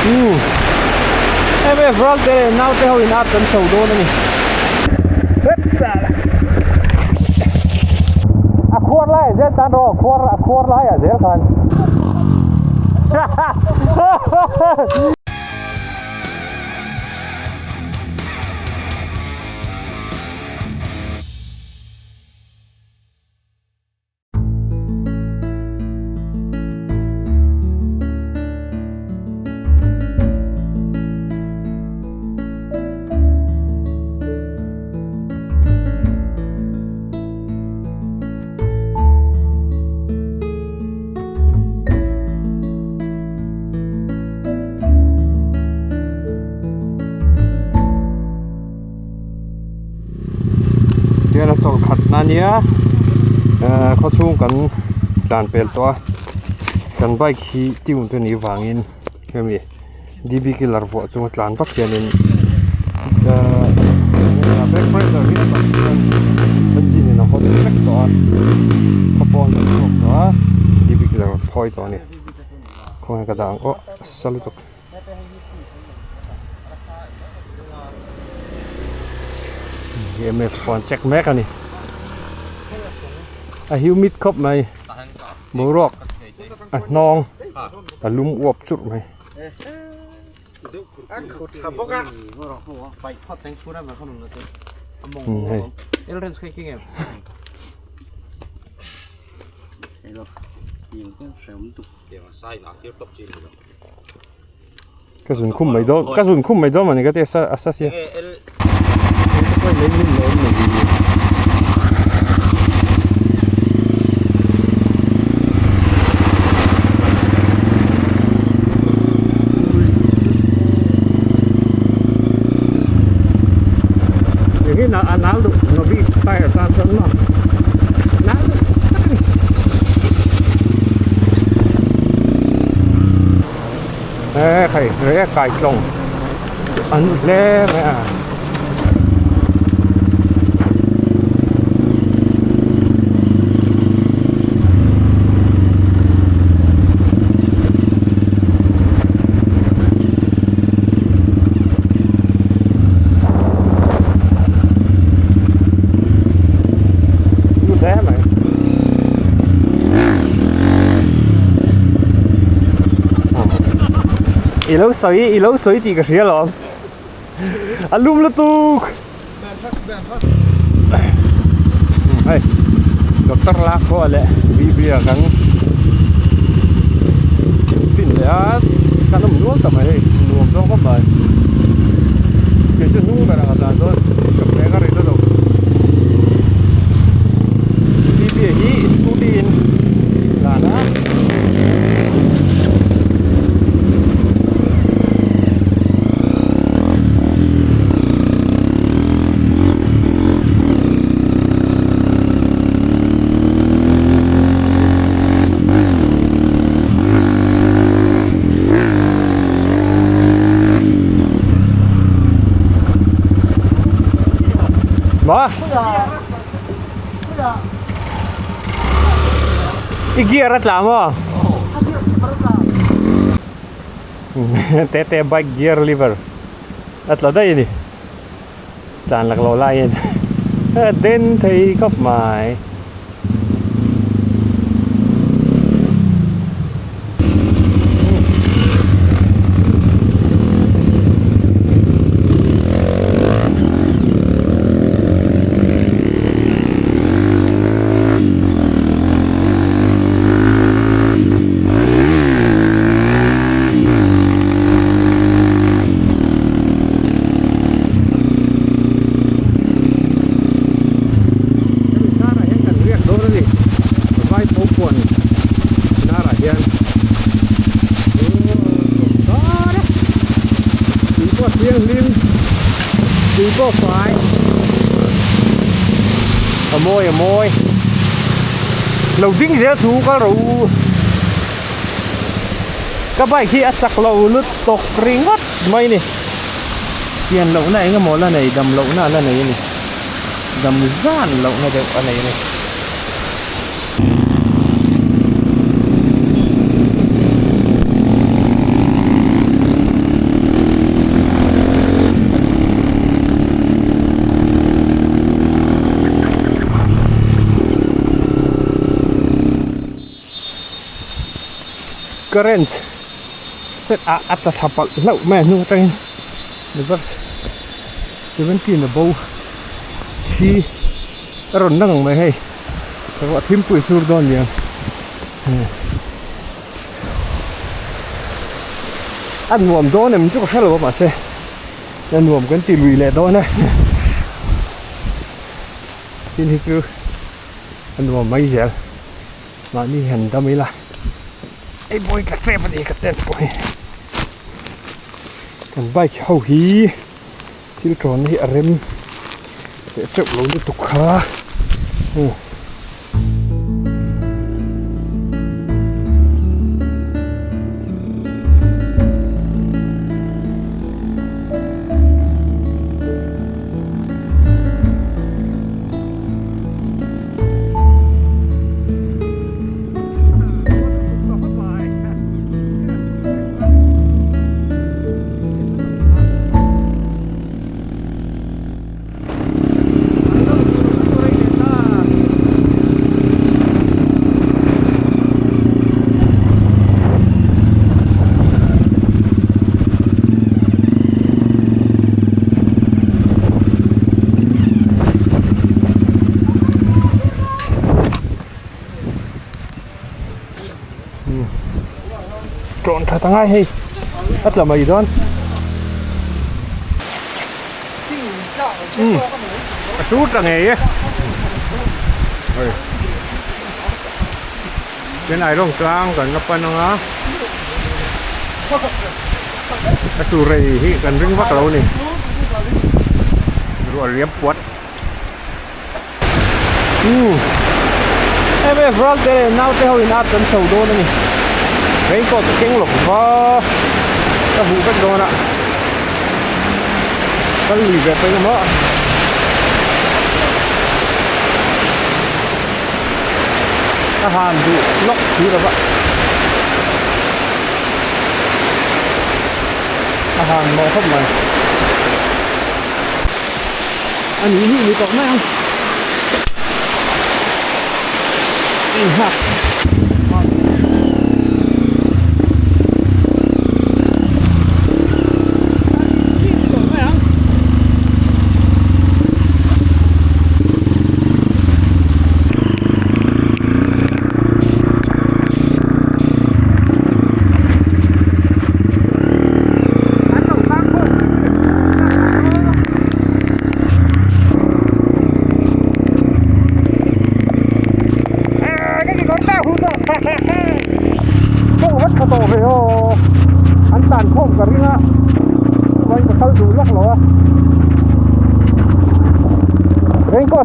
em ơi front đây nào tới hồi nào tấn sầu đô này hết xa à khuôn lại dễ tan rồi khuôn lại à dễ khănเราจอดขัดนาเนี้ยเขาช่วงกันจานเป็นตัวกันใบขี้ติ้วตัวนี้วางอินก็มีดีบีกิลาร์วอจงจานฟักเทียนแบ็คเฟรนด์เราเนี่ยมันจีนเราเขาแบ็คตัวเขาปอนตัวตัวดีบีกิลาร์พอยตัวนี้คงกระดังโอ้สลุตุกเอ็มเอฟฟอนเช็คแม็กอันนี้ฮิวมิดครบไหมมือรอกนองลุ่มอวบจุดไหมกระสุนคุ้มไม่โดนมันนี่ก็เตะอัสซัสเซียไม่เล่นไม่อย่างนี้น่าอันนั้นดูนบีไปตามถนนนั่นใครไก่กลงอันเล่ไหมอ่ะอีเล้าสวยตีกระเทียมหรออารมณ์ละตุกเฮ้ยด็อกเตอร์ลักเขาแหละบีกันฟินเลยอ่ะการนุ่มนุ่มทำไมนุ่มต้องก็ไปเดี๋ยวจะนุ่มไปแล้วกันตัวกับแม่ก็เรียนตัวบีฮีตูดินลานะบ้าอีกเกียร์รัดลามอ่ะเตะไบค์เกียร์ลิเวอร์อัดละได้ยังจานหลักเราไล่ยังเดินไทยก็หมายก็ไฟมวยเราดิ้งเสียสูก็รู้ก็ใบขี้อัศกเราลุดตกริงวัดไม่นี่เปลี่ยนเราไหนก็หมดแล้วไหนดำเราหน้าแล้วไหนนี่ดำซ่านเราไหนเดี๋ยวอะไรนี่ current set at the top low man no train never 17 aboveที่รถนั่งไม่ให้แต่ว่าทิมปุยสูดดอนเนี่ยอันรวมโดนเนี่ยมันจะก็แค่เราบ้าใช่อันรวมกันตีลุยเลยโดนนะที่นี่คืออันรวมไม่เสียมานี่เห็นทำไมล่ะไอ้บอยกระเตะมันเองกระเตะบอยกันใบเข้าหีที่ตอนนี้อารมณ์เดี๋ยวจะลงด้วยตุกขาโดนท่าตั้งไงให้อัดละมาอีดอนชูดละไงเป็นไอ้ร่องกลางกันนับปันนะกระสุนเลยที่กันเรื่องวักเรานี่รัวเรียบวัดไอ้เว้ยฟรอกเดย์น่าจะเอาอินอาร์ตันเสาโดนนี่เฮ้ยก็จะเก่งหรอกเพราะถ้าหูก็โดนอ่ะก็หลีกไปกันเนาะอาหารดูล็อกทีละปะอาหารมองเข้ามาอันนี้นี่มีกล่องไหมนี่ฮะ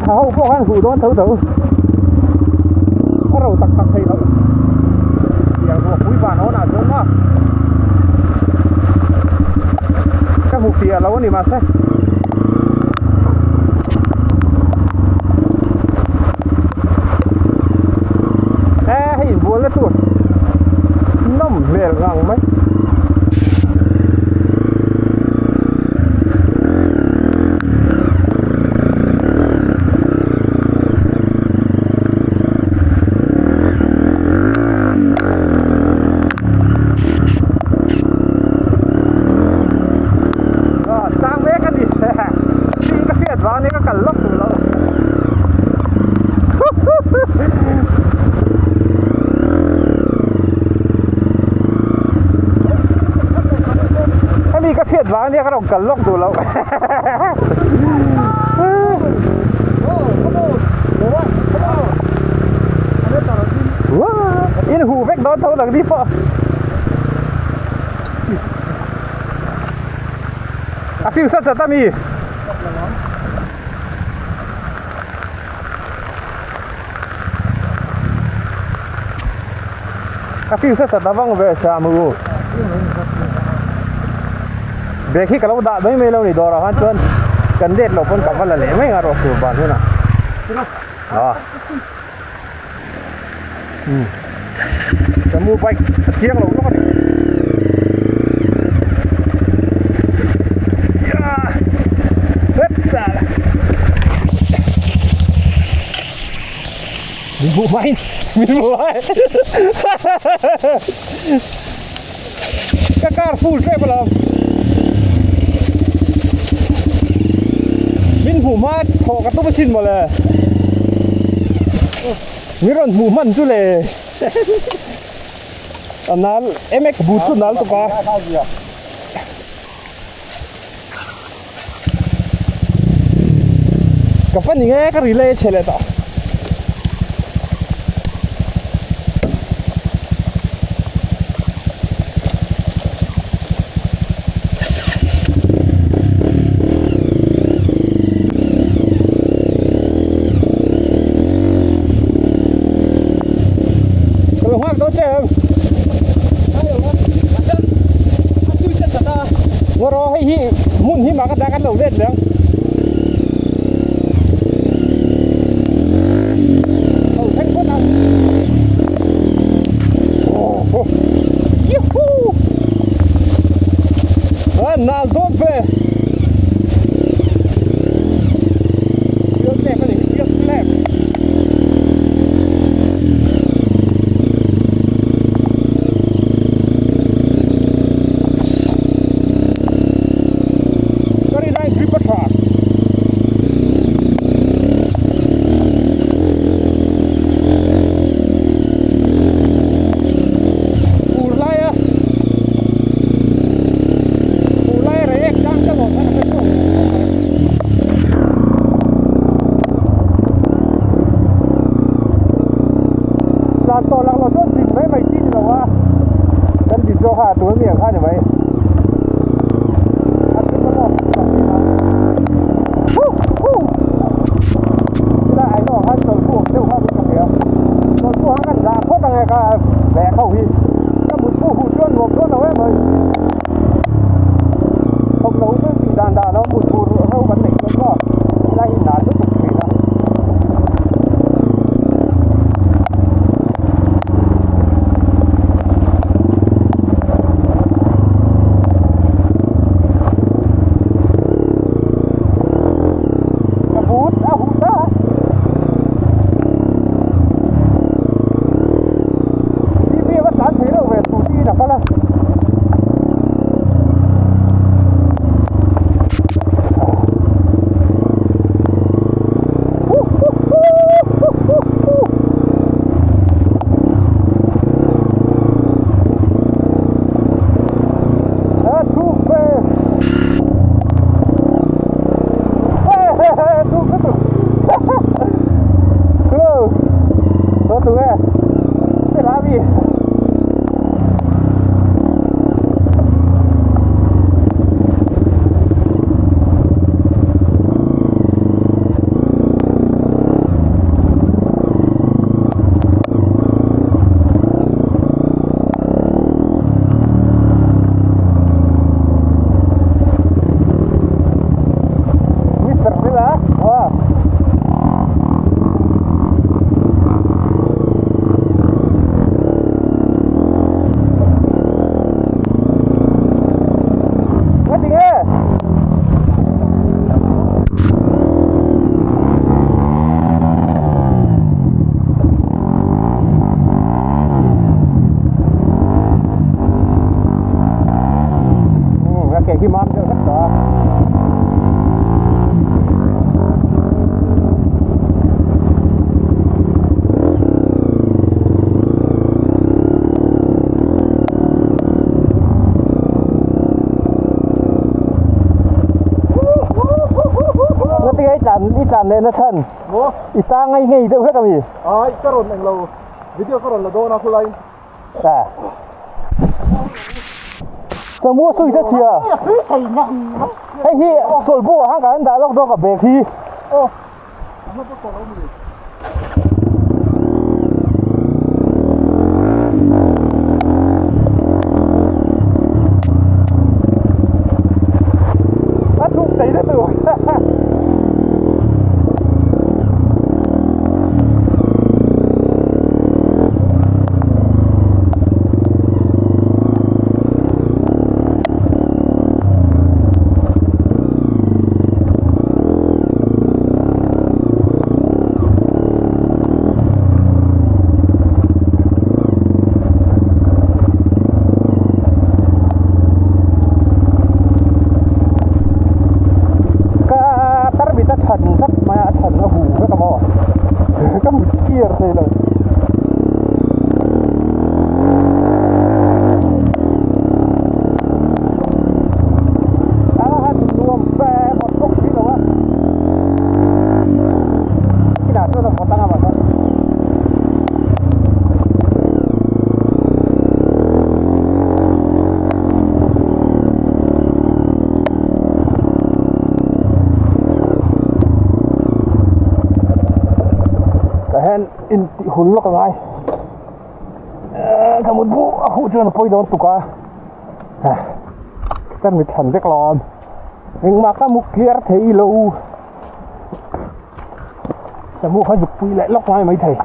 เท้าพวกนั้นหูโดนเถอะถ้าเราตักให้เราอย่างพวกคุยบ้านเขาหนาเกินมากแค่หูเสียเรานี่มาใช่ให้บัวและตัวน้ำเลี้ยงงังไหมร้านนี้ก็ต้องกันล็อกดูแล้วว้าอินหูเวกโดนเท่าหลังดีป่ะอาฟิวสัตว์ตามีอาฟิวสัตว์ตาบังเวชามูเบรกที่กระโดดไม่เล่านี่ดอร์ฮันจนกันเด็ดเราพ้นกับวันละเลยไม่งานรถสูบบานด้วยนะจะมูไปเที่ยงเราก็เฮ็ดซะมู ไม้มีหมูไม้ก็กล้าฟูดใช่ปะล่ะมินหูมาขอกระตุ้นชินหมดเลยนี่รอนหมูมันจุเลยอันนั้นเอ็มเอ็กบูทสุดนั้นตัวก็กับฟันยังไงก็รีเลย์เชลต่อว่ารอให้ฮิมุ่นฮิมาก็ได้กันเราเล่นแล้วเอาแท่งก้นเอาโอ้โหยูฮูน่าโดนไปเยอะแน่กันเลยเยอะแน่ตอนหลังเราโดนดินไม่ที่หรอวะกันดินโลหะตัวเมียข้าเนี่ยไหมอันนี้มันออกได้ไอ้น้องฮันตัวพวกเที่ยวข้าวเป็นกันเดียวตัวพวกกันด่าโคตรไงก็แบกเข้าพี่ก็หมุนผู้หูจ้วนหมวกจ้วนเอาไว้เลยผมเราไม่ตีด่านแล้วหมุนผู้เข้ากันหนึ่งมันก็ไล่หนาทุกปีนะที่มันเจอสักต่ออีจานเลยนะท่านอีตางไงเดี๋ยวเพื่อนมีอ๋อก็รอนเองเราวิดีโอก็รอนเราโดนนะคุณไรแต่สมมติซื้อเสียไอ้ที่ส่วนพวกห้างการได้ลอกโดนกับเบรกทีโอ้ถ้าถูกใจได้ตัว lo ka ngai ka mun bu hu chuan poi don tuka tan mit than vek lom eng ma ka mu clear thei lo sa mu kha juk pui lại lok ngai mai thei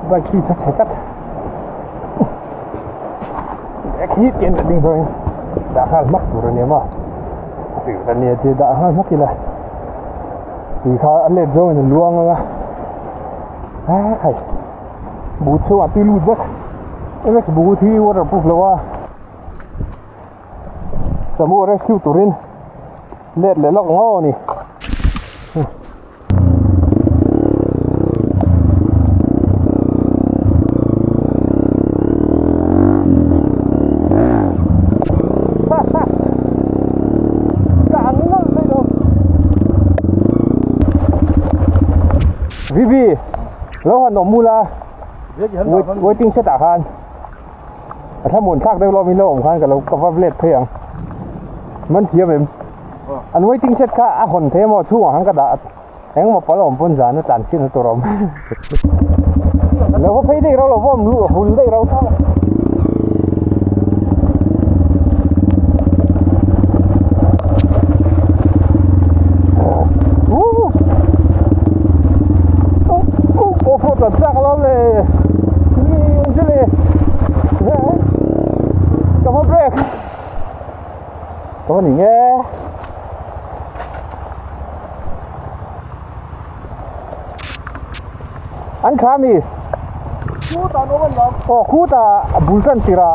ba chi chắc sẽ cắt khí tiền định rồi đã khai mắc của rồi mà từ lần này thì đã khai mắc gì này thì khai ăn lên rồi mình luông ra thầy bút số à tuy lụt rất em biết bút thì waterproof là wa Samu rescue turin let le lok ngo ni Vivi, lâu hơn nổ mula, waiting set à khan,ถ้าหมุนชักได้รอมีโล่งkhanกับเรากับว่าเล็ดเพียงมันเทียบแบบอัน waiting set ค่ะอ่ะคนเทมอช่วงหังกระดาษแหงมาปลอมปนสารนั่นตันชิ้นตัวรอมแล้วพอไปได้เราว่ามันรู้หุ่นได้เราเท่าตัดจากเราเลยนี่มันจะเลยก็มาเบรกก็มาหนีไงอันข้ามีคู่ตาโน้นหรอโอ้คู่ตาบุญกันติระ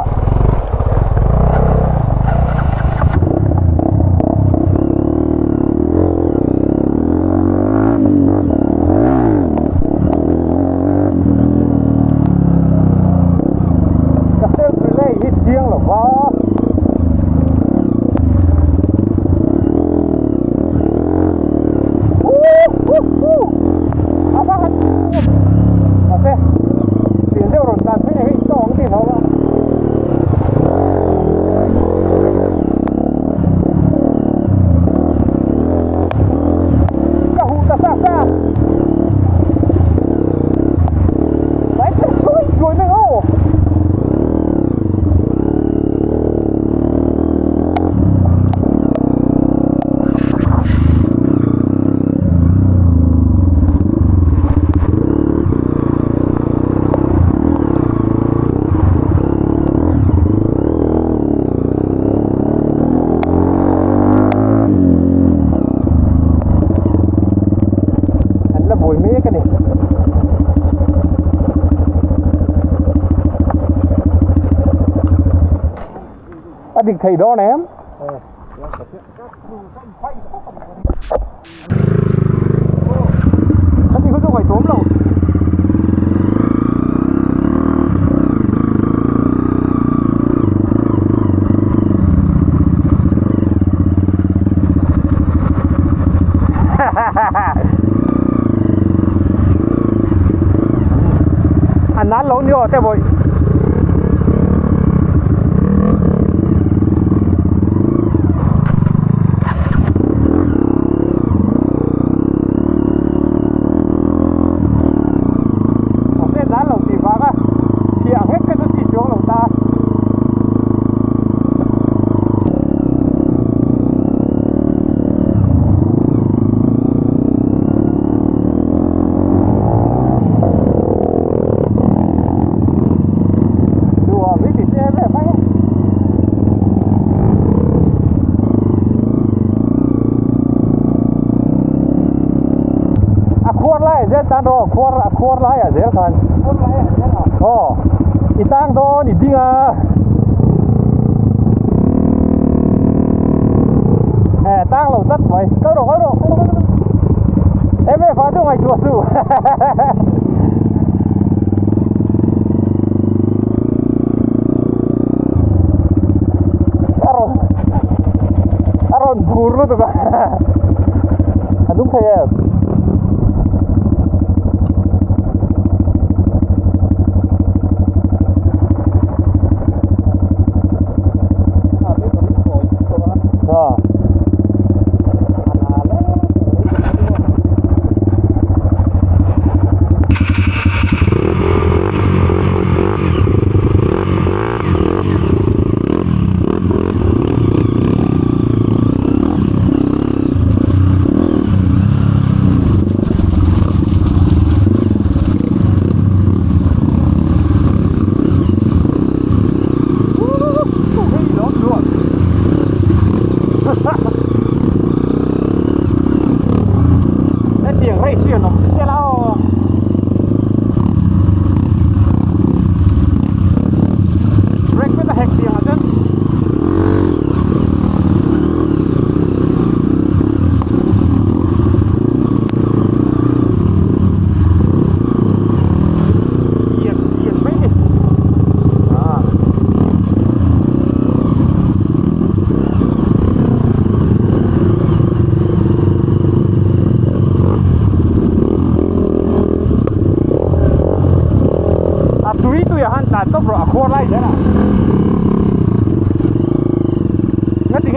định thầy đó nè em anh thì có dùng phải tóm đâu anh nát lâu nhiều thế vậy tan ro khor lai à zel khan itang do ni dinga tang lo tất vậy câu rồi em về phá cho mày chùa su aron guru tuh kan aduh saya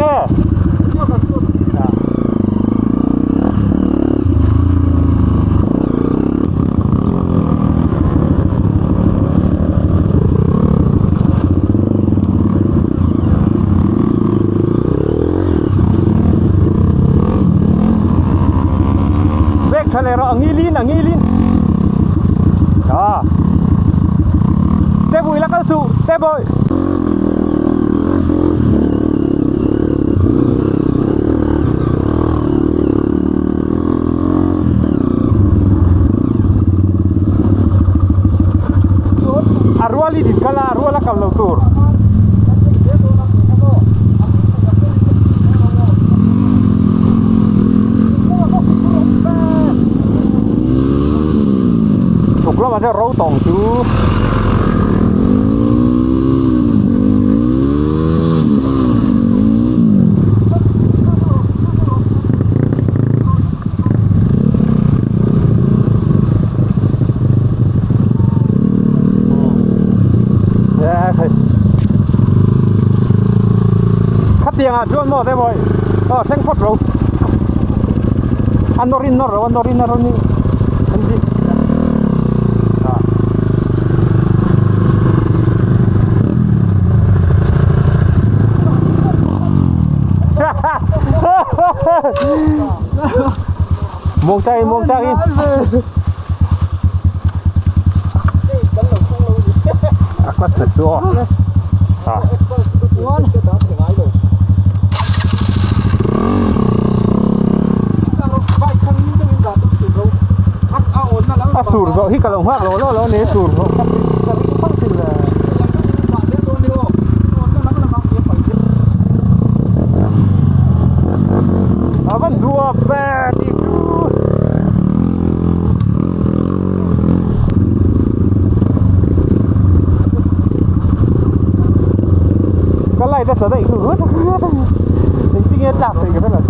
nghe à. Thằng này rõ nghi linh đó xe bùi là cao su xe bồi arwali di kala arwala kalau tur lo mà theo râu tổng chứ khát tiền à chưa mua thế rồi thanh phốt rồi ăn norin nó rồi ăn gì muông chay bắt thật chua sủi rồi hít cả lồng hoác rồi nó nế sủi rồi vẫn đua về thì cái này ta trở thành cứ hứt tính nghe chạm thì cái này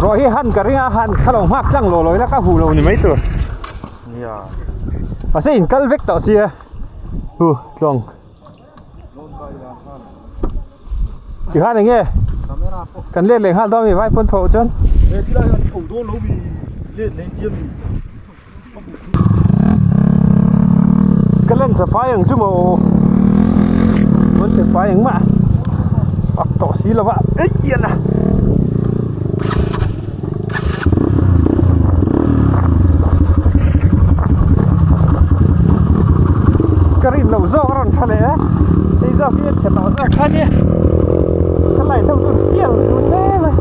rồi hắn cái riêng hắn khá là mắc trăng lồ lối là các hù lồ như mấy tuổi và sẽ in cân vết tạo xìa tròn chỉ hai này nghe cần lên lên hai đôi mình vai quân thổ chân cái lên sẽ phá những chú mồ vẫn sẽ phá những mà tỏ xí là vậy ít yên à cái lẩu rau còn thật đấy bây giờ cái chuyện nó rất khác nhé cái này thông thường xiên luôn thế này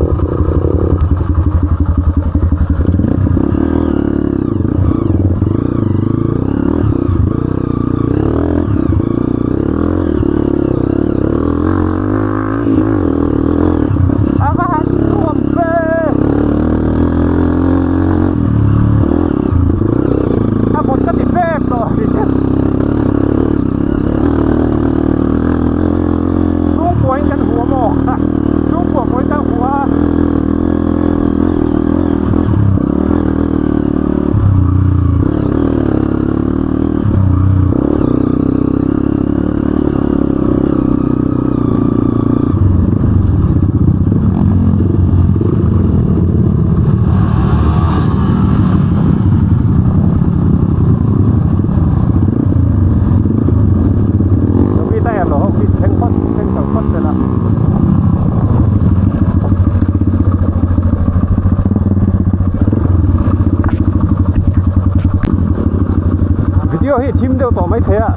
video hi chim đều tỏ mấy thế ạ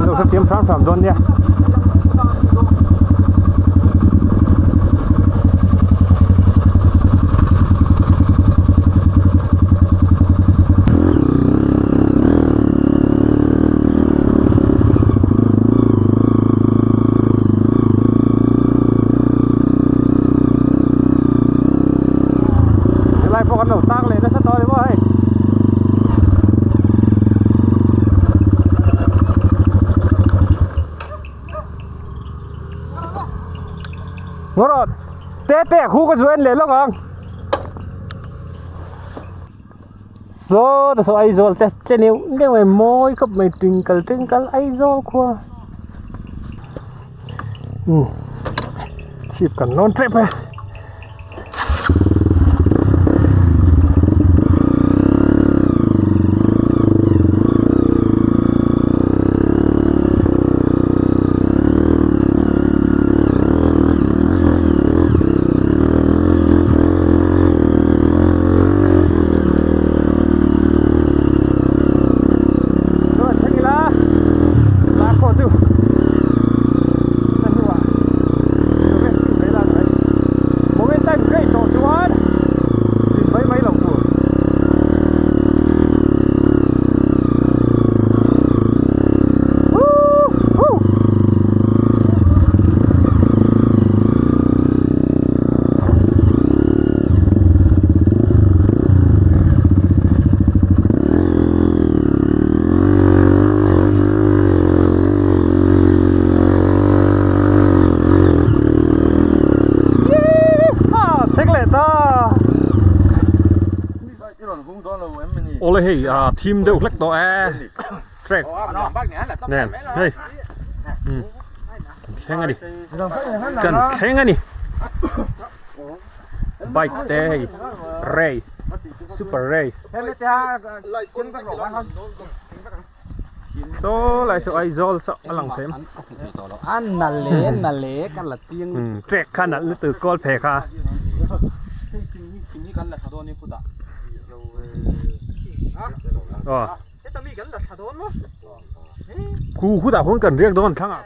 đâu sẽ kiếm sản phẩm luôn nha ngó rồi té té khu cái duyên lên lắm không số ai rồi sẽ nếu mày môi cấp mày twinkle ai rồi qua chỉ cần non trip này Ole hei team đều lách to track nè đây khen ngay đi cần khen ngay đi bike đây Ray Super Ray số lại số ai zol số lòng thêm ăn nà lé căn là tiếng track khăn là từ call phê kha khu khu đạo không cần riêng đó thằng ạ